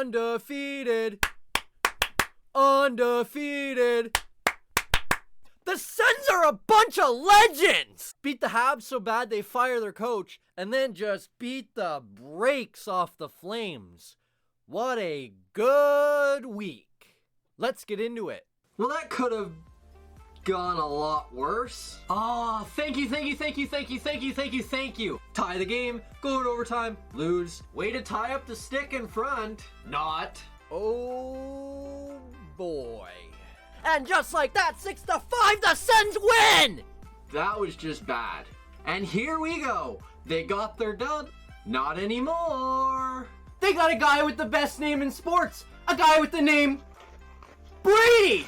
Undefeated. Undefeated. The Sens are a bunch of legends! Beat the Habs so bad they fire their coach, and then just beat the brakes off the Flames. What a good week. Let's get into it. Well, that could have gone a lot worse. Oh, thank you. Tie the game, go in overtime, lose. Way to tie up the stick in front. Not. Oh boy. And just like that, 6-5, the Sens win! That was just bad. And here we go. They got their dub. Not anymore. They got a guy with the best name in sports. A guy with the name Brady!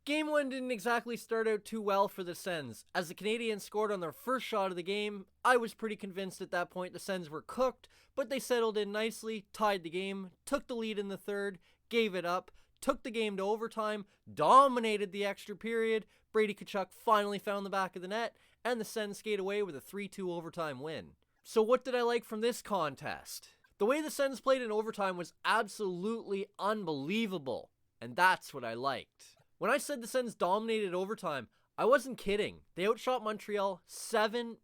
Game 1 didn't exactly start out too well for the Sens. As the Canadiens scored on their first shot of the game, I was pretty convinced at that point the Sens were cooked, but they settled in nicely, tied the game, took the lead in the third, gave it up, took the game to overtime, dominated the extra period, Brady Tkachuk finally found the back of the net, and the Sens skate away with a 3-2 overtime win. So what did I like from this contest? The way the Sens played in overtime was absolutely unbelievable, and that's what I liked. When I said the Sens dominated overtime, I wasn't kidding. They outshot Montreal 7-0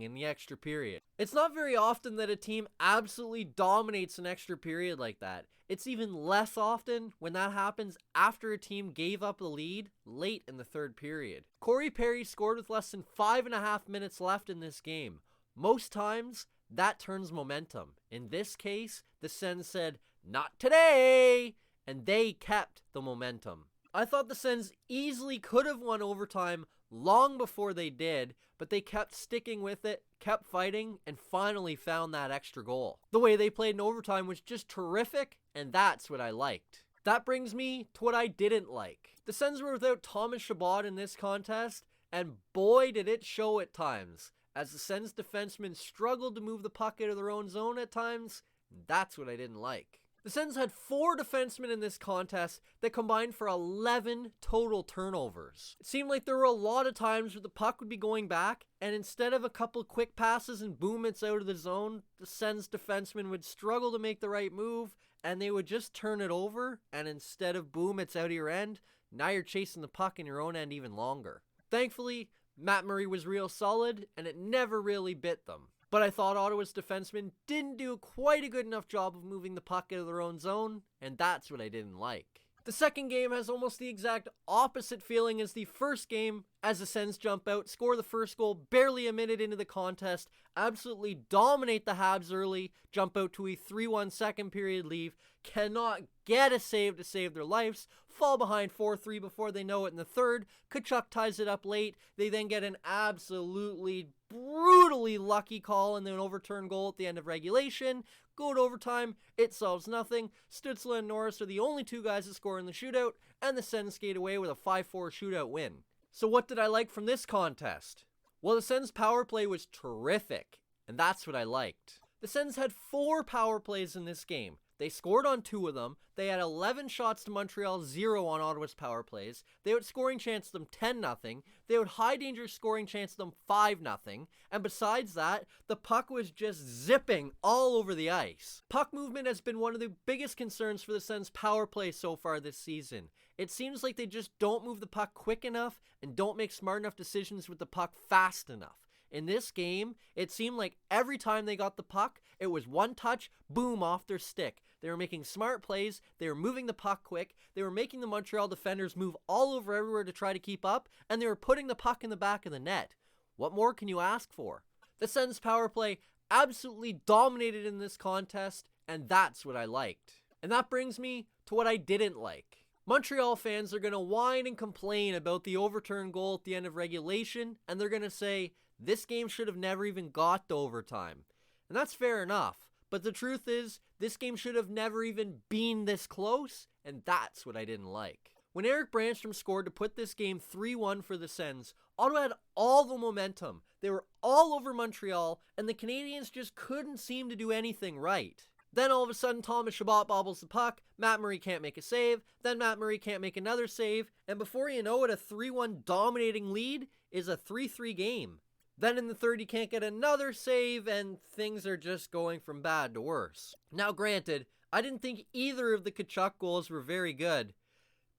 in the extra period. It's not very often that a team absolutely dominates an extra period like that. It's even less often when that happens after a team gave up the lead late in the third period. Corey Perry scored with less than 5.5 minutes left in this game. Most times, that turns momentum. In this case, the Sens said, "Not today!" and they kept the momentum. I thought the Sens easily could have won overtime long before they did, but they kept sticking with it, kept fighting, and finally found that extra goal. The way they played in overtime was just terrific, and that's what I liked. That brings me to what I didn't like. The Sens were without Thomas Chabot in this contest, and boy did it show at times. As the Sens defensemen struggled to move the puck out of their own zone at times, that's what I didn't like. The Sens had 4 defensemen in this contest that combined for 11 total turnovers. It seemed like there were a lot of times where the puck would be going back, and instead of a couple quick passes and boom, it's out of the zone, the Sens defensemen would struggle to make the right move, and they would just turn it over, and instead of boom, it's out of your end, now you're chasing the puck in your own end even longer. Thankfully, Matt Murray was real solid, and it never really bit them. But I thought Ottawa's defensemen didn't do quite a good enough job of moving the puck out of their own zone, and that's what I didn't like. The second game has almost the exact opposite feeling as the first game, as the Sens jump out, score the first goal barely a minute into the contest, absolutely dominate the Habs early, jump out to a 3-1 second period lead, cannot get a save to save their lives, fall behind 4-3 before they know it in the third, Tkachuk ties it up late, they then get an absolutely brutally lucky call and then an overturned goal at the end of regulation, go to overtime, it solves nothing, Stützle and Norris are the only 2 guys that score in the shootout, and the Sens skate away with a 5-4 shootout win. So what did I like from this contest? Well, the Sens power play was terrific, and that's what I liked. The Sens had 4 power plays in this game. They scored on 2 of them. They had 11 shots to Montreal, 0 on Ottawa's power plays. They had scoring chance them 10-0. They had high danger scoring chance them 5-0. And besides that, the puck was just zipping all over the ice. Puck movement has been one of the biggest concerns for the Sens power play so far this season. It seems like they just don't move the puck quick enough and don't make smart enough decisions with the puck fast enough. In this game, it seemed like every time they got the puck, it was one touch, boom, off their stick. They were making smart plays, they were moving the puck quick, they were making the Montreal defenders move all over everywhere to try to keep up, and they were putting the puck in the back of the net. What more can you ask for? The Sens power play absolutely dominated in this contest, and that's what I liked. And that brings me to what I didn't like. Montreal fans are going to whine and complain about the overturned goal at the end of regulation, and they're going to say, this game should have never even got to overtime. And that's fair enough. But the truth is, this game should have never even been this close, and that's what I didn't like. When Eric Brandstrom scored to put this game 3-1 for the Sens, Ottawa had all the momentum. They were all over Montreal, and the Canadiens just couldn't seem to do anything right. Then all of a sudden, Thomas Chabot bobbles the puck, Matt Murray can't make a save, then Matt Murray can't make another save, and before you know it, a 3-1 dominating lead is a 3-3 game. Then in the third, you can't get another save, and things are just going from bad to worse. Now granted, I didn't think either of the Kachuk goals were very good,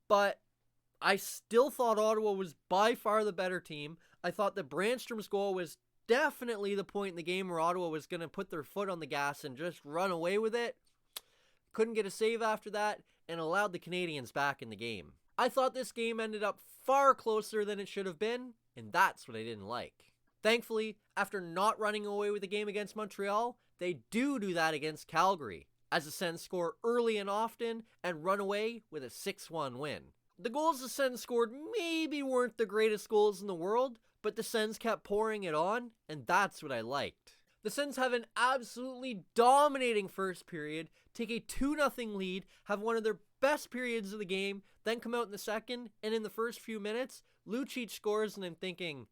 but I still thought Ottawa was by far the better team. I thought that Brandstrom's goal was definitely the point in the game where Ottawa was going to put their foot on the gas and just run away with it. Couldn't get a save after that, and allowed the Canadiens back in the game. I thought this game ended up far closer than it should have been, and that's what I didn't like. Thankfully, after not running away with the game against Montreal, they do that against Calgary, as the Sens score early and often and run away with a 6-1 win. The goals the Sens scored maybe weren't the greatest goals in the world, but the Sens kept pouring it on, and that's what I liked. The Sens have an absolutely dominating first period, take a 2-0 lead, have one of their best periods of the game, then come out in the second, and in the first few minutes, Lucic scores, and I'm thinking,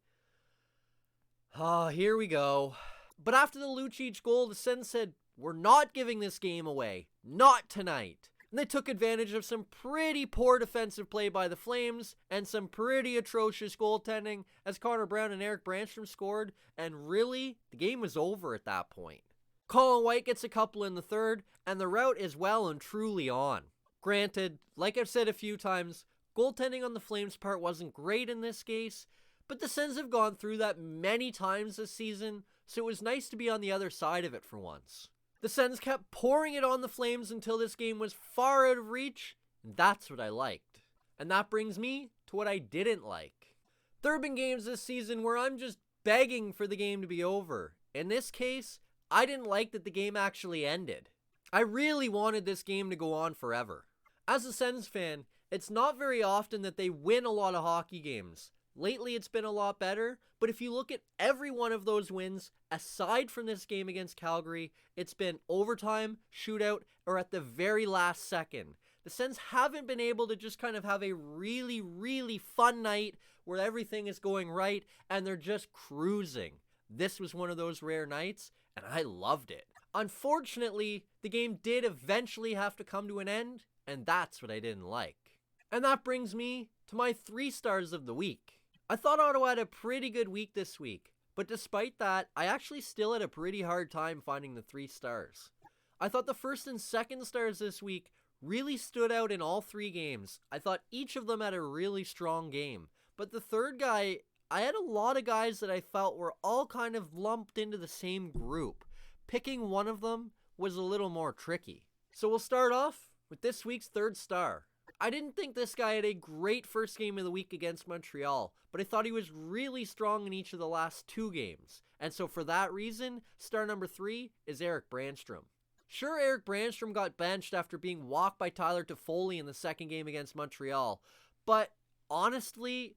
here we go. But after the Lucic goal, the Sens said, we're not giving this game away. Not tonight. And they took advantage of some pretty poor defensive play by the Flames and some pretty atrocious goaltending as Connor Brown and Erik Brandstrom scored, and really, the game was over at that point. Colin White gets a couple in the third, and the rout is well and truly on. Granted, like I've said a few times, goaltending on the Flames' part wasn't great in this case, but the Sens have gone through that many times this season, so it was nice to be on the other side of it for once. The Sens kept pouring it on the Flames until this game was far out of reach, and that's what I liked. And that brings me to what I didn't like. There have been games this season where I'm just begging for the game to be over. In this case, I didn't like that the game actually ended. I really wanted this game to go on forever. As a Sens fan, it's not very often that they win a lot of hockey games. Lately, it's been a lot better, but if you look at every one of those wins, aside from this game against Calgary, it's been overtime, shootout, or at the very last second. The Sens haven't been able to just kind of have a really, really fun night where everything is going right and they're just cruising. This was one of those rare nights, and I loved it. Unfortunately, the game did eventually have to come to an end, and that's what I didn't like. And that brings me to my 3 stars of the week. I thought Ottawa had a pretty good week this week, but despite that, I actually still had a pretty hard time finding the 3 stars. I thought the first and second stars this week really stood out in all 3 games. I thought each of them had a really strong game, but the third guy, I had a lot of guys that I felt were all kind of lumped into the same group. Picking one of them was a little more tricky. So we'll start off with this week's 3rd star. I didn't think this guy had a great first game of the week against Montreal, but I thought he was really strong in each of the last 2 games. And so for that reason, star number 3 is Erik Brandstrom. Sure, Erik Brandstrom got benched after being walked by Tyler Toffoli in the second game against Montreal, but honestly,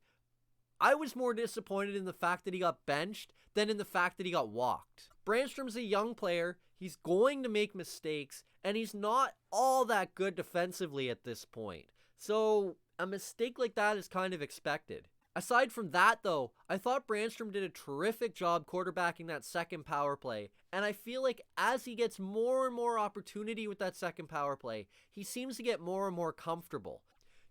I was more disappointed in the fact that he got benched than in the fact that he got walked. Brandstrom's a young player, he's going to make mistakes, and he's not all that good defensively at this point. So a mistake like that is kind of expected. Aside from that though, I thought Brandstrom did a terrific job quarterbacking that second power play, and I feel like as he gets more and more opportunity with that second power play, he seems to get more and more comfortable.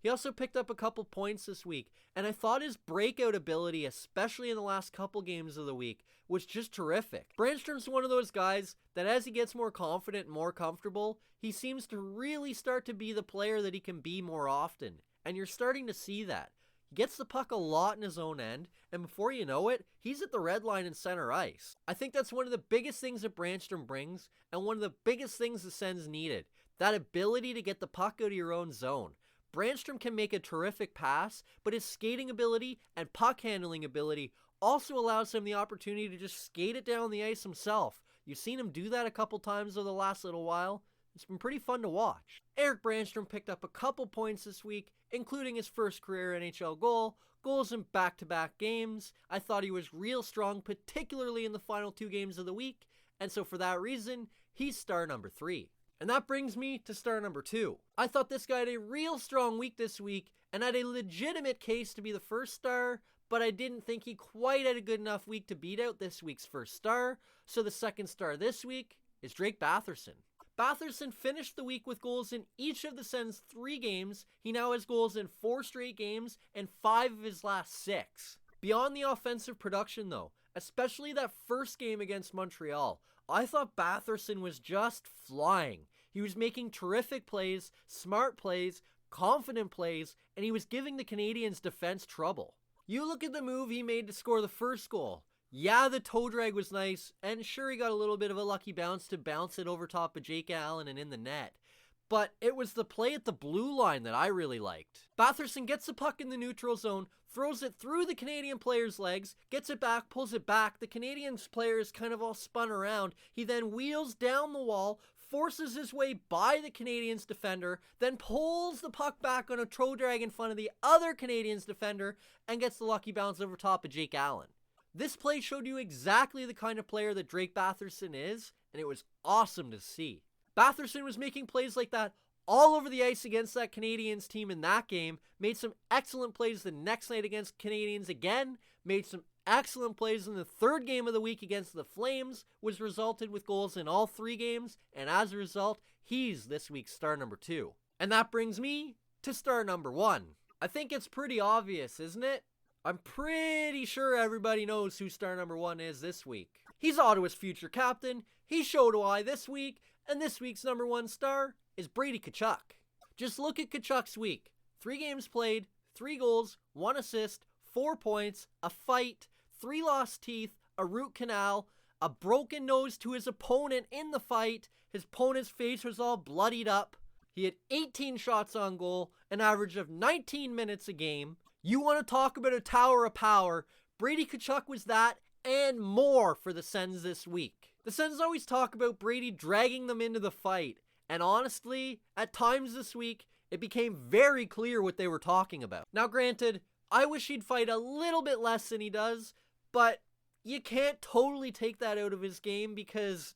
He also picked up a couple points this week, and I thought his breakout ability, especially in the last couple games of the week, was just terrific. Brandstrom's one of those guys that as he gets more confident and more comfortable, he seems to really start to be the player that he can be more often, and you're starting to see that. He gets the puck a lot in his own end, and before you know it, he's at the red line in center ice. I think that's one of the biggest things that Brandstrom brings, and one of the biggest things the Sens needed. That ability to get the puck out of your own zone. Brandstrom can make a terrific pass, but his skating ability and puck handling ability also allows him the opportunity to just skate it down the ice himself. You've seen him do that a couple times over the last little while. It's been pretty fun to watch. Erik Brandstrom picked up a couple points this week, including his first career NHL goal, goals in back-to-back games. I thought he was real strong, particularly in the final 2 games of the week, and so for that reason, he's star number 3. And that brings me to star number 2. I thought this guy had a real strong week this week and had a legitimate case to be the first star, but I didn't think he quite had a good enough week to beat out this week's first star, so the second star this week is Drake Batherson. Batherson finished the week with goals in each of the Sens' 3 games. He now has goals in 4 straight games and 5 of his last 6. Beyond the offensive production though, especially that first game against Montreal. I thought Batherson was just flying. He was making terrific plays, smart plays, confident plays, and he was giving the Canadiens' defense trouble. You look at the move he made to score the first goal. Yeah, the toe drag was nice, and sure he got a little bit of a lucky bounce to bounce it over top of Jake Allen and in the net. But it was the play at the blue line that I really liked. Batherson gets the puck in the neutral zone, throws it through the Canadian player's legs, gets it back, pulls it back. The Canadiens player is kind of all spun around. He then wheels down the wall, forces his way by the Canadiens defender, then pulls the puck back on a toe drag in front of the other Canadiens defender and gets the lucky bounce over top of Jake Allen. This play showed you exactly the kind of player that Drake Batherson is, and it was awesome to see. Batherson was making plays like that all over the ice against that Canadiens team in that game, made some excellent plays the next night against Canadiens again, made some excellent plays in the third game of the week against the Flames, which resulted with goals in all 3 games, and as a result, he's this week's star number 2. And that brings me to star number 1. I think it's pretty obvious, isn't it? I'm pretty sure everybody knows who star number 1 is this week. He's Ottawa's future captain, he showed why this week, and this week's number 1 star is Brady Tkachuk. Just look at Tkachuk's week. 3 games played, 3 goals, 1 assist, 4 points, a fight, 3 lost teeth, a root canal, a broken nose to his opponent in the fight. His opponent's face was all bloodied up. He had 18 shots on goal, an average of 19 minutes a game. You want to talk about a tower of power? Brady Tkachuk was that and more for the Sens this week. The Sens always talk about Brady dragging them into the fight, and honestly, at times this week, it became very clear what they were talking about. Now granted, I wish he'd fight a little bit less than he does, but you can't totally take that out of his game because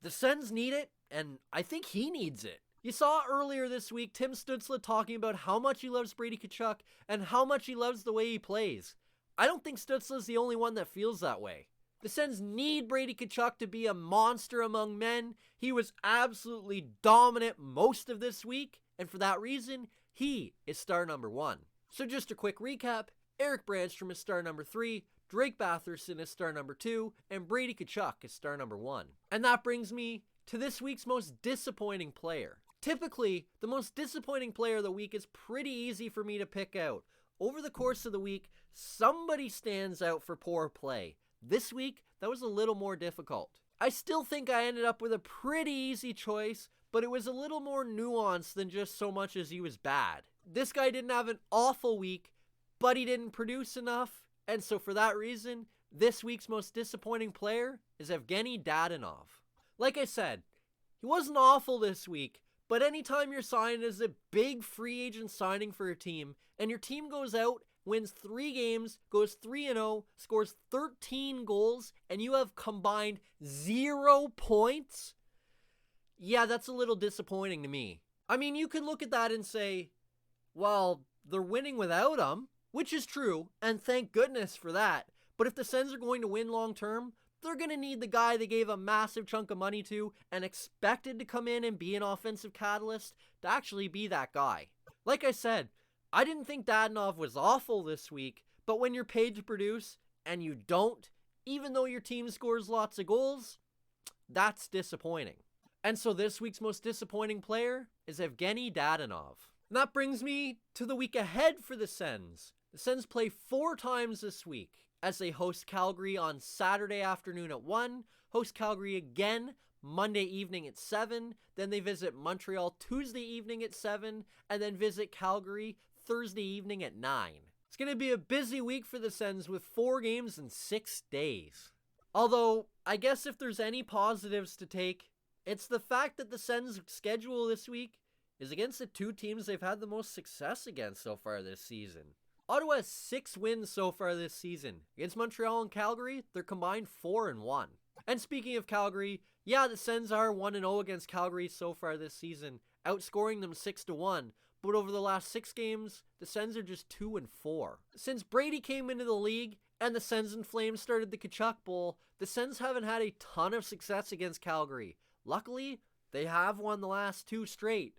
the Sens need it, and I think he needs it. You saw earlier this week Tim Stützle talking about how much he loves Brady Tkachuk and how much he loves the way he plays. I don't think Stützle's the only one that feels that way. The Sens need Brady Tkachuk to be a monster among men. He was absolutely dominant most of this week, and for that reason, he is star number 1. So just a quick recap, Eric Brandstrom is star number 3, Drake Batherson is star number 2, and Brady Tkachuk is star number 1. And that brings me to this week's most disappointing player. Typically, the most disappointing player of the week is pretty easy for me to pick out. Over the course of the week, somebody stands out for poor play. This week, that was a little more difficult. I still think I ended up with a pretty easy choice, but it was a little more nuanced than just so much as he was bad. This guy didn't have an awful week, but he didn't produce enough, and so for that reason, this week's most disappointing player is Evgeny Dadonov. Like I said, he wasn't awful this week, but anytime you're signed as a big free agent signing for a team, and your team goes out, wins 3 games, goes 3-0, scores 13 goals, and you have combined 0 points? Yeah, that's a little disappointing to me. I mean, you could look at that and say, well, they're winning without him, which is true, and thank goodness for that. But if the Sens are going to win long term, they're going to need the guy they gave a massive chunk of money to and expected to come in and be an offensive catalyst to actually be that guy. Like I said, I didn't think Dadonov was awful this week, but when you're paid to produce and you don't, even though your team scores lots of goals, that's disappointing. And so this week's most disappointing player is Evgeny Dadonov. And that brings me to the week ahead for the Sens. The Sens play 4 times this week as they host Calgary on Saturday afternoon at 1, host Calgary again Monday evening at 7, then they visit Montreal Tuesday evening at 7, and then visit Calgary Thursday evening at 9. It's going to be a busy week for the Sens with 4 games in 6 days. Although, I guess if there's any positives to take, it's the fact that the Sens' schedule this week is against the 2 teams they've had the most success against so far this season. Ottawa has 6 wins so far this season. Against Montreal and Calgary, they're combined 4-1. And speaking of Calgary, yeah, the Sens are 1-0 against Calgary so far this season, outscoring them 6-1. But over the last 6 games, the Sens are just 2-4. Since Brady came into the league and the Sens and Flames started the Tkachuk Bowl, the Sens haven't had a ton of success against Calgary. Luckily, they have won the last 2 straight,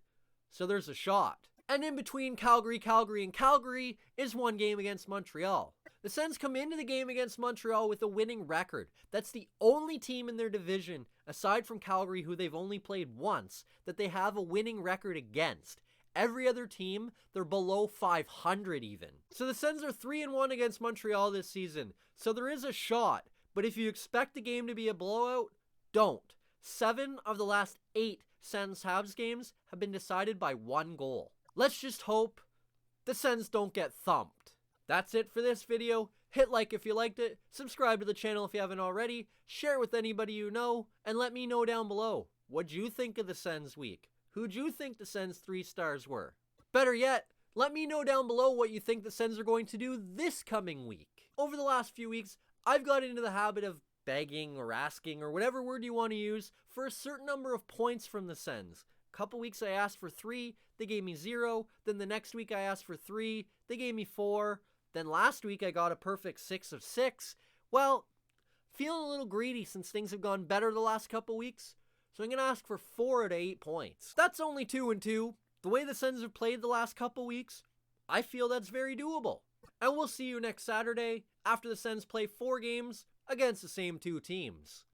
so there's a shot. And in between Calgary, and Calgary is 1 game against Montreal. The Sens come into the game against Montreal with a winning record. That's the only team in their division, aside from Calgary, who they've only played once, that they have a winning record against. Every other team, they're below 500 even. So the Sens are 3-1 against Montreal this season. So there is a shot, but if you expect the game to be a blowout, don't. 7 of the last 8 Sens Habs games have been decided by 1 goal. Let's just hope the Sens don't get thumped. That's it for this video. Hit like if you liked it, subscribe to the channel if you haven't already, share it with anybody you know, and let me know down below. What'd you think of the Sens week? Who'd you think the Sens 3 stars were? Better yet, let me know down below what you think the Sens are going to do this coming week. Over the last few weeks, I've got into the habit of begging or asking or whatever word you want to use for a certain number of points from the Sens. A couple weeks I asked for 3, they gave me 0. Then the next week I asked for 3, they gave me 4. Then last week I got a perfect 6 of 6. Well, feeling a little greedy since things have gone better the last couple weeks. So I'm going to ask for 4 out of 8 points. That's only 2 and 2. The way the Sens have played the last couple weeks, I feel that's very doable. And we'll see you next Saturday after the Sens play 4 games against the same 2 teams.